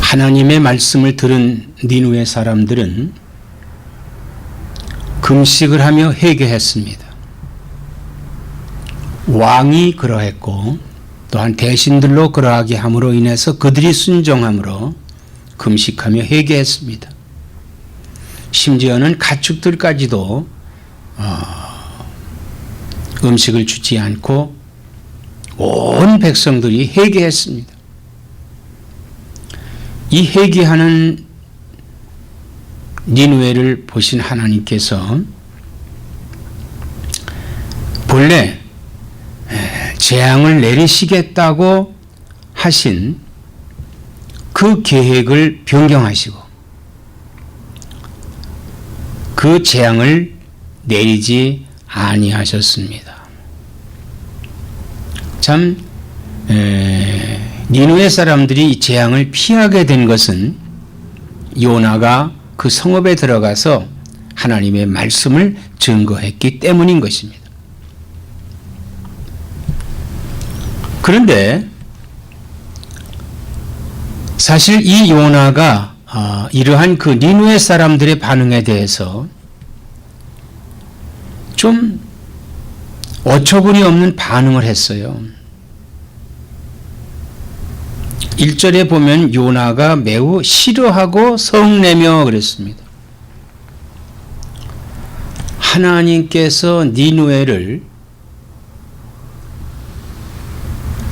하나님의 말씀을 들은 니느웨 사람들은 금식을 하며 회개했습니다. 왕이 그러했고 또한 대신들로 그러하게 함으로 인해서 그들이 순종함으로 금식하며 회개했습니다. 심지어는 가축들까지도 음식을 주지 않고 온 백성들이 회개했습니다. 이 회개하는 니느웨를 보신 하나님께서 본래 재앙을 내리시겠다고 하신 그 계획을 변경하시고 그 재앙을 내리지 아니하셨습니다. 참 니느웨 사람들이 이 재앙을 피하게 된 것은 요나가 그 성읍에 들어가서 하나님의 말씀을 증거했기 때문인 것입니다. 그런데 사실 이 요나가 이러한 그 니느웨 사람들의 반응에 대해서 좀 어처구니 없는 반응을 했어요. 1절에 보면 요나가 매우 싫어하고 성내며 그랬습니다. 하나님께서 니느웨를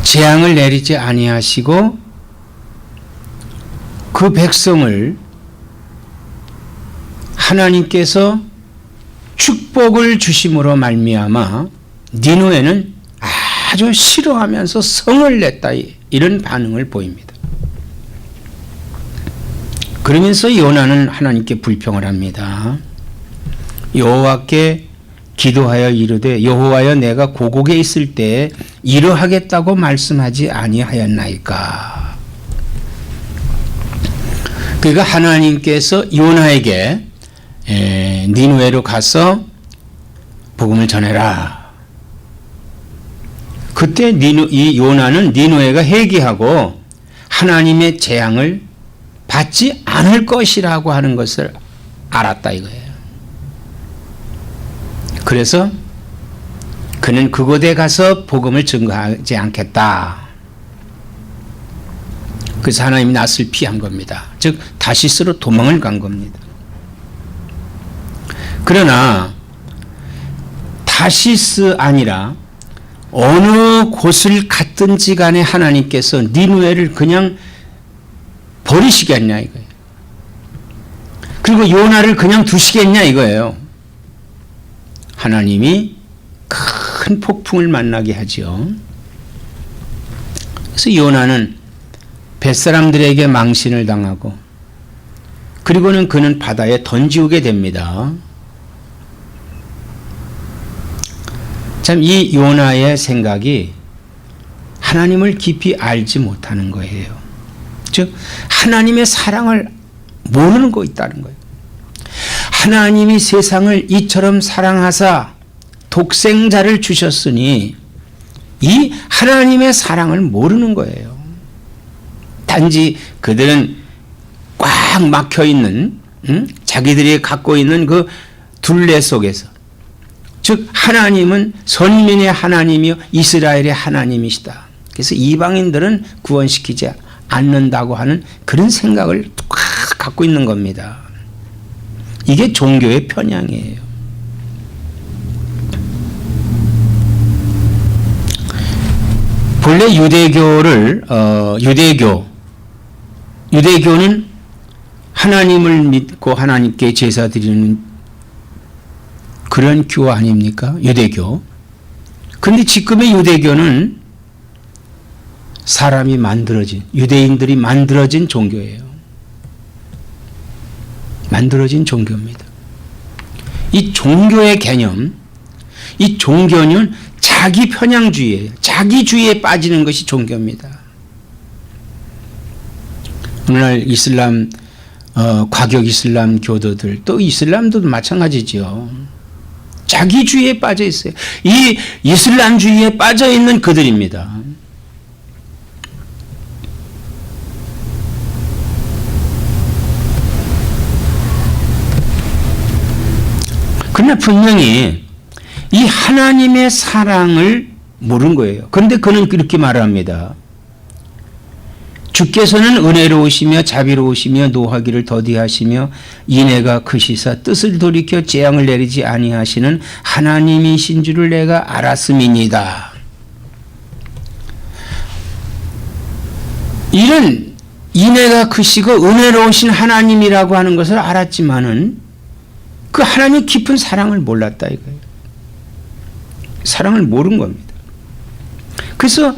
재앙을 내리지 아니하시고 그 백성을 하나님께서 축복을 주심으로 말미암아 니느웨는 아주 싫어하면서 성을 냈다, 이런 반응을 보입니다. 그러면서 요나는 하나님께 불평을 합니다. 여호와께 기도하여 이르되 여호와여 내가 고국에 있을 때 이러하겠다고 말씀하지 아니하였나이까. 그러니까 하나님께서 요나에게 니느웨로 가서 복음을 전해라. 그때 이 요나는 니느웨가 회개하고 하나님의 재앙을 받지 않을 것이라고 하는 것을 알았다 이거예요. 그래서 그는 그곳에 가서 복음을 증거하지 않겠다. 그래서 하나님이 낯을 피한 겁니다. 즉 다시스로 도망을 간 겁니다. 그러나 다시스 아니라 어느 곳을 갔든지 간에 하나님께서 니느웨를 그냥 버리시겠냐 이거예요. 그리고 요나를 그냥 두시겠냐 이거예요. 하나님이 큰 폭풍을 만나게 하죠. 그래서 요나는 벳사람들에게 망신을 당하고 그리고는 그는 바다에 던지우게 됩니다. 참 이 요나의 생각이 하나님을 깊이 알지 못하는 거예요. 즉 하나님의 사랑을 모르는 거 있다는 거예요. 하나님이 세상을 이처럼 사랑하사 독생자를 주셨으니 이 하나님의 사랑을 모르는 거예요. 단지 그들은 꽉 막혀 있는 자기들이 갖고 있는 그 둘레 속에서, 즉 하나님은 선민의 하나님이요 이스라엘의 하나님이시다. 그래서 이방인들은 구원시키지 않는다고 하는 그런 생각을 꽉 갖고 있는 겁니다. 이게 종교의 편향이에요. 본래 유대교는 하나님을 믿고 하나님께 제사 드리는 그런 교회 아닙니까? 유대교. 그런데 지금의 유대교는 사람이 만들어진, 유대인들이 만들어진 종교예요. 만들어진 종교입니다. 이 종교의 개념, 이 종교는 자기 편향주의예요. 자기주의에 빠지는 것이 종교입니다. 오늘날 이슬람, 과격 이슬람 교도들, 또 이슬람도 마찬가지죠. 자기주의에 빠져 있어요. 이 이슬람주의에 빠져 있는 그들입니다. 그러나 분명히 이 하나님의 사랑을 모른 거예요. 그런데 그는 이렇게 말합니다. 주께서는 은혜로우시며 자비로우시며 노하기를 더디하시며 인애가 크시사 뜻을 돌이켜 재앙을 내리지 아니하시는 하나님이신 줄을 내가 알았음이니이다. 이런 인애가 크시고 은혜로우신 하나님이라고 하는 것을 알았지만은 그 하나님 깊은 사랑을 몰랐다 이거예요. 사랑을 모른 겁니다. 그래서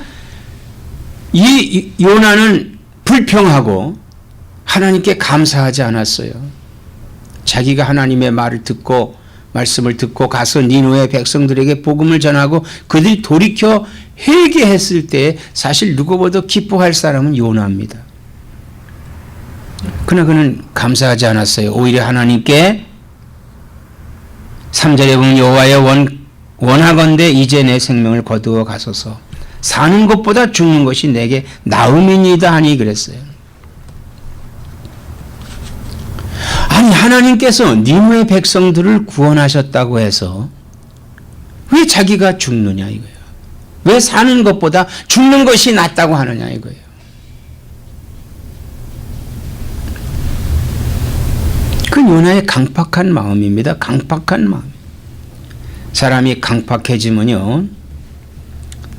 이 요나는 불평하고 하나님께 감사하지 않았어요. 자기가 하나님의 말을 듣고 말씀을 듣고 가서 니느웨 백성들에게 복음을 전하고 그들이 돌이켜 회개했을 때 사실 누구보다 기뻐할 사람은 요나입니다. 그러나 그는 감사하지 않았어요. 오히려 하나님께 3절에 보면 여호와여 원하건대 이제 내 생명을 거두어 가소서 사는 것보다 죽는 것이 내게 나음이니이다 하니 그랬어요. 아니 하나님께서 니느웨 백성들을 구원하셨다고 해서 왜 자기가 죽느냐 이거예요. 왜 사는 것보다 죽는 것이 낫다고 하느냐 이거예요. 그 요나의 강팍한 마음입니다. 강팍한 마음. 사람이 강팍해지면요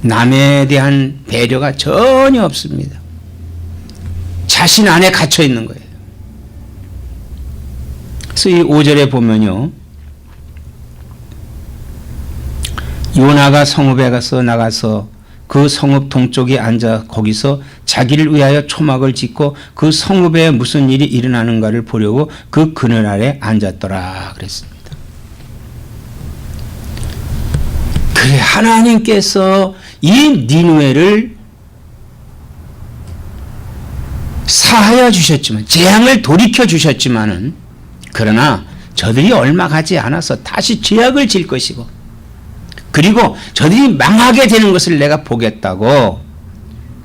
남에 대한 배려가 전혀 없습니다. 자신 안에 갇혀 있는 거예요. 그래서 이 5절에 보면요 요나가 성읍에 가서 나가서 그 성읍 동쪽에 앉아 거기서 자기를 위하여 초막을 짓고 그 성읍에 무슨 일이 일어나는가를 보려고 그 그늘 아래 앉았더라 그랬습니다. 그래 하나님께서 이 니느웨를 사하여 주셨지만 재앙을 돌이켜 주셨지만은 그러나 저들이 얼마 가지 않아서 다시 죄악을 질 것이고 그리고 저들이 망하게 되는 것을 내가 보겠다고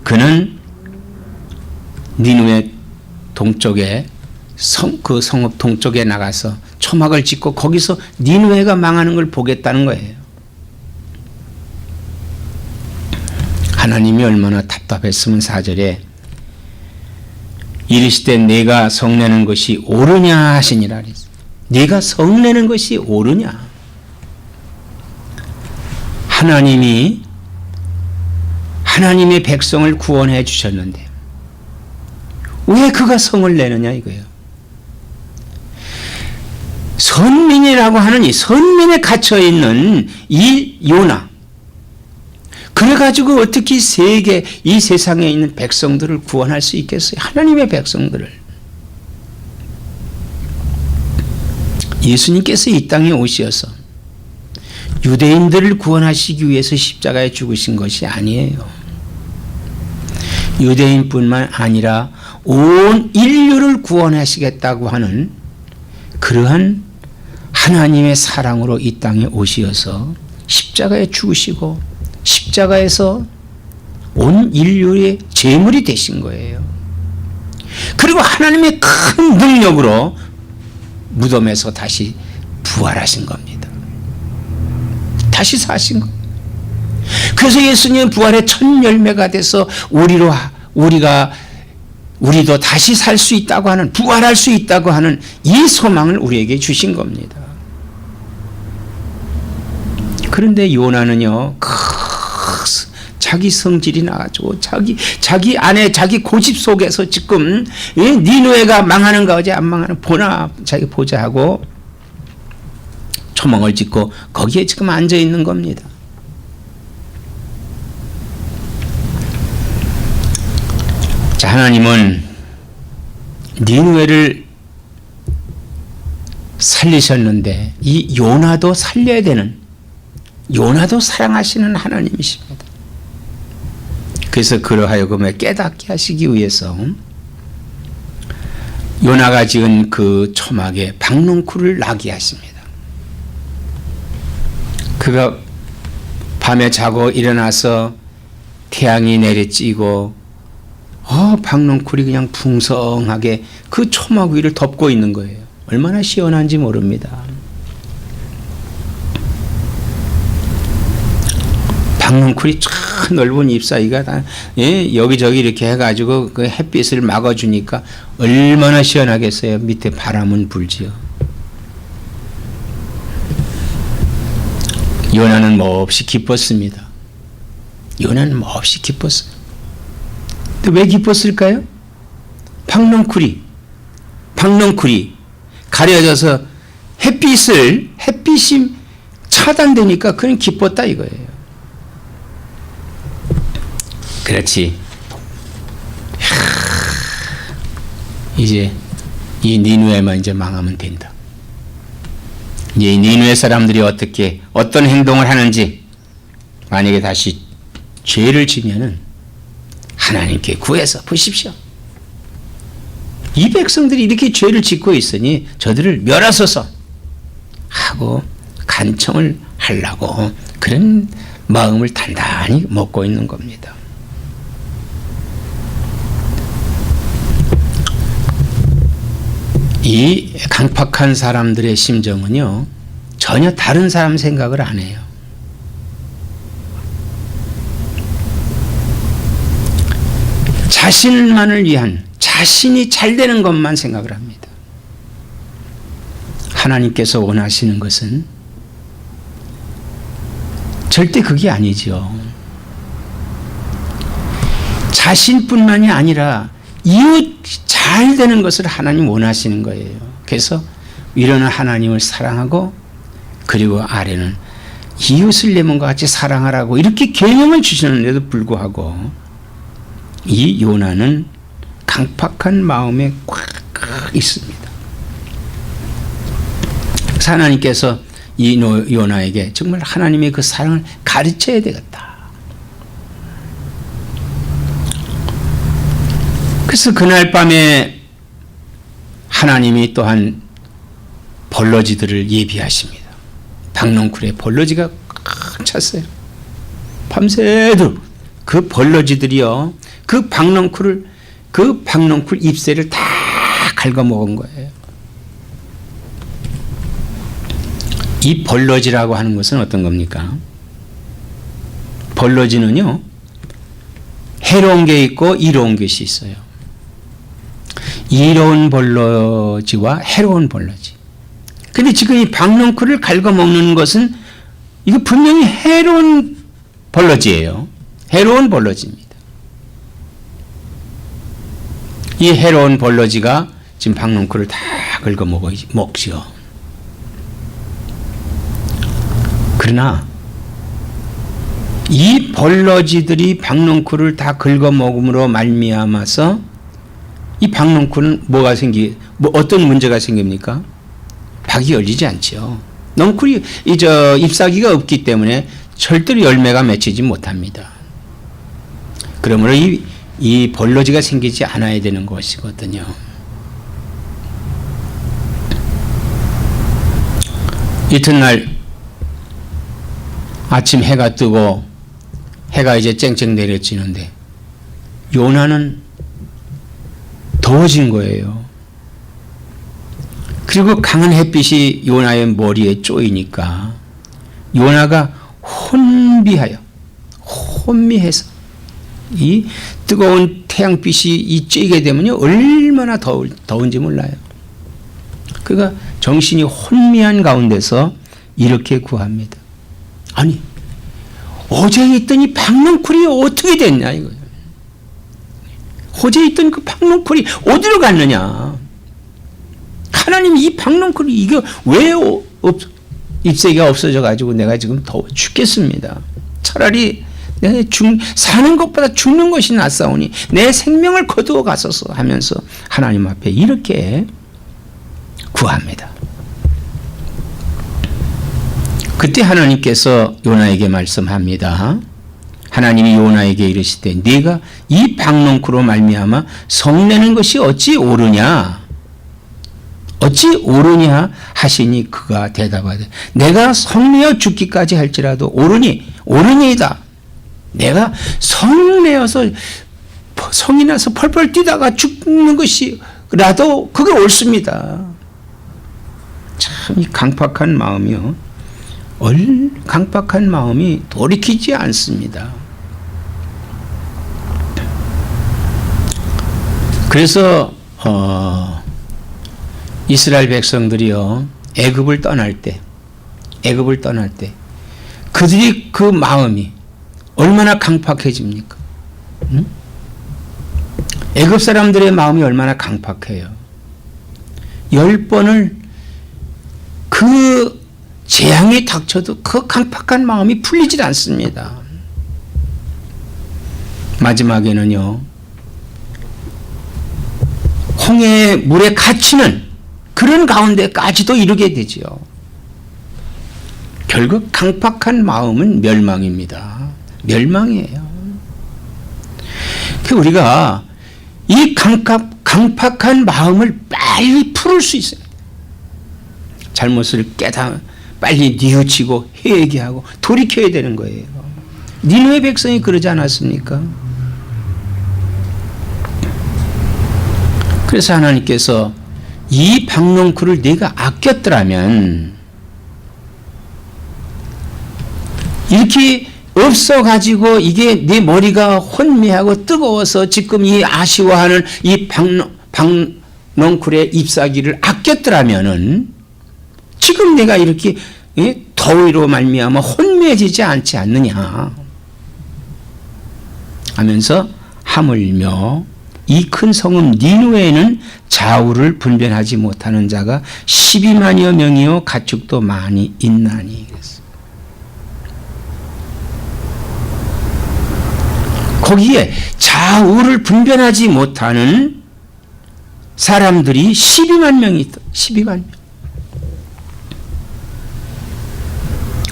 그는 니느웨 동쪽에 그 성읍 동쪽에 나가서 초막을 짓고 거기서 니느웨가 망하는 걸 보겠다는 거예요. 하나님이 얼마나 답답했으면 4절에 이르시되 내가 성내는 것이 옳으냐 하시니라 그랬어요. 네가 성내는 것이 옳으냐. 하나님이 하나님의 백성을 구원해 주셨는데 왜 그가 성을 내느냐 이거예요. 선민이라고 하는 이 선민에 갇혀 있는 이 요나 그래가지고 어떻게 이 세상에 있는 백성들을 구원할 수 있겠어요? 하나님의 백성들을. 예수님께서 이 땅에 오셔서 유대인들을 구원하시기 위해서 십자가에 죽으신 것이 아니에요. 유대인뿐만 아니라 온 인류를 구원하시겠다고 하는 그러한 하나님의 사랑으로 이 땅에 오시어서 십자가에 죽으시고 십자가에서 온 인류의 제물이 되신 거예요. 그리고 하나님의 큰 능력으로 무덤에서 다시 부활하신 겁니다. 다시 사신 겁니다. 그래서 예수님은 부활의 첫 열매가 돼서 우리도 다시 살 수 있다고 하는 부활할 수 있다고 하는 이 소망을 우리에게 주신 겁니다. 그런데 요나는요 자기 성질이 나가지고 자기 안에 자기 고집 속에서 지금 니느웨가 망하는가 어제 안 망하는 보나 자기 보자 하고 초막을 짓고 거기에 지금 앉아 있는 겁니다. 자, 하나님은 니느웨를 살리셨는데 이 요나도 살려야 되는 요나도 사랑하시는 하나님이십니다. 그래서 그러하여금에 깨닫게 하시기 위해서 요나가 지은 그 초막에 박농쿨을 나게 하십니다. 그가 밤에 자고 일어나서 태양이 내리쬐고 박농쿨이 그냥 풍성하게 그 초막 위를 덮고 있는 거예요. 얼마나 시원한지 모릅니다. 박넝쿨이 쫙 넓은 잎사귀가 다 여기저기 이렇게 해가지고 그 햇빛을 막아주니까 얼마나 시원하겠어요. 밑에 바람은 불지요. 요나는 몹시 기뻤습니다. 요나는 몹시 기뻤어요. 또 왜 기뻤을까요? 박넝쿨이 가려져서 햇빛이 차단되니까 그는 기뻤다 이거예요. 그렇지. 이제 이 니느웨만 이제 망하면 된다. 이 니느웨 사람들이 어떤 행동을 하는지, 만약에 다시 죄를 지면은 하나님께 구해서 보십시오. 이 백성들이 이렇게 죄를 짓고 있으니 저들을 멸하소서 하고 간청을 하려고 그런 마음을 단단히 먹고 있는 겁니다. 이 강팍한 사람들의 심정은요, 전혀 다른 사람 생각을 안 해요. 자신만을 위한, 자신이 잘 되는 것만 생각을 합니다. 하나님께서 원하시는 것은 절대 그게 아니죠. 자신뿐만이 아니라 이웃 잘 되는 것을 하나님 원하시는 거예요. 그래서 위로는 하나님을 사랑하고, 그리고 아래는 이웃을 내 몸과 같이 사랑하라고 이렇게 계명을 주시는데도 불구하고 이 요나는 강팍한 마음에 꽉 있습니다. 그래서 하나님께서 이 요나에게 정말 하나님의 그 사랑을 가르쳐야 되겠다. 그래서 그날 밤에 하나님이 또한 벌러지들을 예비하십니다. 박넝쿨에 벌러지가 꽉 찼어요. 밤새도록 그 벌러지들이요, 그 박넝쿨 잎새를 다 갉아먹은 거예요. 이 벌러지라고 하는 것은 어떤 겁니까? 벌러지는요, 해로운 게 있고 이로운 것이 있어요. 이로운 벌러지와 해로운 벌러지. 근데 지금 이 박넝쿨을 갉아먹는 것은 이거 분명히 해로운 벌러지예요. 해로운 벌러지입니다. 이 해로운 벌러지가 지금 박넝쿨을 다 긁어먹지요. 그러나 이 벌러지들이 박넝쿨을 다 긁어먹음으로 말미암아서 이 박넝쿨은 어떤 문제가 생깁니까? 박이 열리지 않죠. 넝쿨이 잎사귀가 없기 때문에 절대로 열매가 맺히지 못합니다. 그러므로 이 벌러지가 생기지 않아야 되는 것이거든요. 이튿날 아침 해가 뜨고 해가 이제 쨍쨍 내려지는데 요나는 더워진 거예요. 그리고 강한 햇빛이 요나의 머리에 쪼이니까 요나가 혼미해서 이 뜨거운 태양빛이 쬐게 되면요 얼마나 더운지 몰라요. 그가 정신이 혼미한 가운데서 이렇게 구합니다. 아니, 어제 있던 이 박넝쿨이 어떻게 됐냐 이거예요. 어제 있던 그 박넝쿨이 어디로 갔느냐. 하나님, 이 박넝쿨이 이게 왜 잎새가 없어져 가지고 내가 지금 더워 죽겠습니다. 차라리 사는 것보다 죽는 것이 낫사오니 내 생명을 거두어 가소서 하면서 하나님 앞에 이렇게 구합니다. 그때 하나님께서 요나에게 말씀합니다. 하나님이 요나에게 이르시되 네가 이 박넝쿨로 말미암아 성내는 것이 어찌 옳으냐 하시니 그가 대답하되 내가 성내어 죽기까지 할지라도 옳으니이다. 내가 성내어서 성이 나서 펄펄 뛰다가 죽는 것이라도 그게 옳습니다. 참 이 강팍한 마음이요 강팍한 마음이 돌이키지 않습니다. 그래서 이스라엘 백성들이요 애굽을 떠날 때 그들이 그 마음이 얼마나 강팍해집니까? 응? 애굽 사람들의 마음이 얼마나 강팍해요. 10번을 그 재앙이 닥쳐도 그 강팍한 마음이 풀리질 않습니다. 마지막에는요 홍해의 물에 갇히는 그런 가운데까지도 이르게 되지요. 결국 강팍한 마음은 멸망입니다. 멸망이에요. 우리가 이 강팍한 마음을 빨리 풀을 수 있어요. 잘못을 빨리 뉘우치고 회개하고 돌이켜야 되는 거예요. 니느웨 백성이 그러지 않았습니까? 그래서 하나님께서 이 박농쿨을 네가 아꼈더라면 이렇게 없어가지고 이게 네 머리가 혼미하고 뜨거워서 지금 이 아쉬워하는 이 박농쿨의 잎사귀를 아꼈더라면은 지금 내가 이렇게 더위로 말미암아 혼미해지지 않지 않느냐 하면서 하물며 이 큰 성읍 니느웨에는 좌우를 분별하지 못하는 자가 12만여 명이요 가축도 많이 있나니. 거기에 좌우를 분별하지 못하는 사람들이 12만 명이 있다. 12만 명.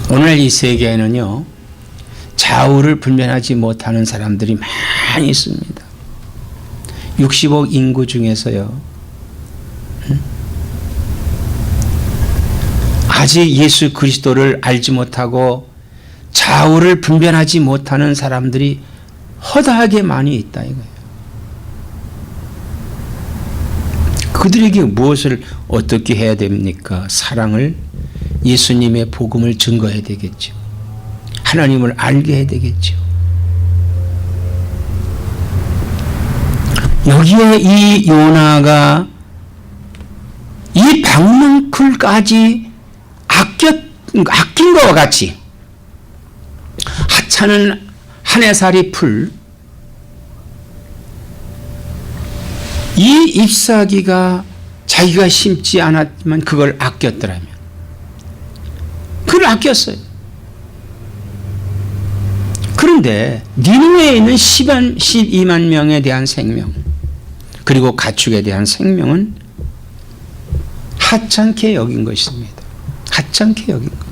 오늘 이 세계에는요 좌우를 분별하지 못하는 사람들이 많이 있습니다. 60억 인구 중에서요 아직 예수 그리스도를 알지 못하고 좌우를 분별하지 못하는 사람들이 허다하게 많이 있다 이거예요. 그들에게 무엇을 어떻게 해야 됩니까? 사랑을, 예수님의 복음을 증거해야 되겠죠. 하나님을 알게 해야 되겠죠. 여기에 이 요나가 이 박농쿨까지 아낀 것과 같이 하찮은 한 해살이 풀 이 잎사귀가 자기가 심지 않았지만 그걸 아꼈더라면 그걸 아꼈어요. 그런데 니느웨에 있는 12만 명에 대한 생명 그리고 가축에 대한 생명은 하찮게 여긴 것입니다. 하찮게 여긴 것.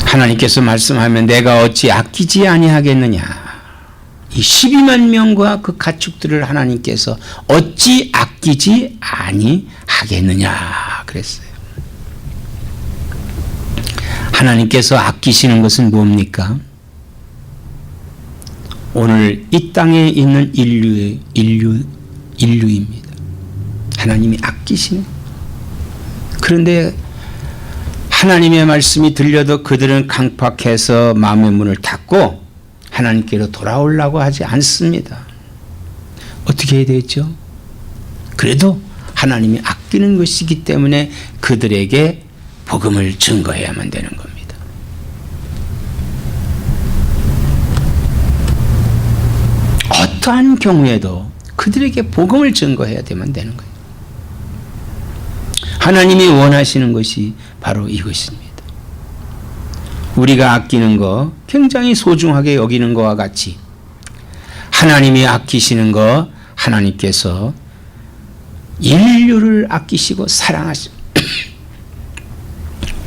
하나님께서 말씀하면 내가 어찌 아끼지 아니하겠느냐. 이 12만 명과 그 가축들을 하나님께서 어찌 아끼지 아니하겠느냐 그랬어요. 하나님께서 아끼시는 것은 뭡니까? 오늘 이 땅에 있는 인류입니다. 하나님이 아끼시는. 그런데 하나님의 말씀이 들려도 그들은 강팍해서 마음의 문을 닫고 하나님께로 돌아오려고 하지 않습니다. 어떻게 해야 되죠? 그래도 하나님이 아끼는 것이기 때문에 그들에게 복음을 증거해야만 되는 겁니다. 어떠한 경우에도 그들에게 복음을 증거해야 되면 되는 거예요. 하나님이 원하시는 것이 바로 이것입니다. 우리가 아끼는 거 굉장히 소중하게 여기는 것과 같이 하나님이 아끼시는 거 하나님께서 인류를 아끼시고 사랑하시고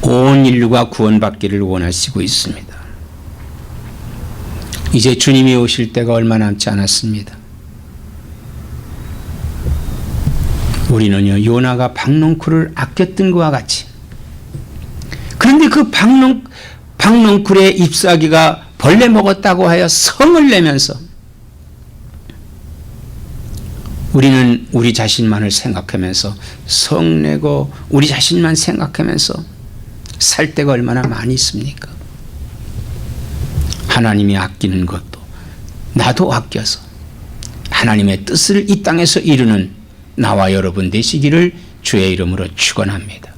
온 인류가 구원받기를 원하시고 있습니다. 이제 주님이 오실 때가 얼마 남지 않았습니다. 우리는요 요나가 박농쿨을 아꼈던 것과 같이 그런데 그 박농쿨의 잎사귀가 벌레 먹었다고 하여 성을 내면서 우리는 우리 자신만을 생각하면서 성내고 우리 자신만 생각하면서 살 때가 얼마나 많이 있습니까? 하나님이 아끼는 것도 나도 아껴서 하나님의 뜻을 이 땅에서 이루는 나와 여러분 되시기를 주의 이름으로 축원합니다.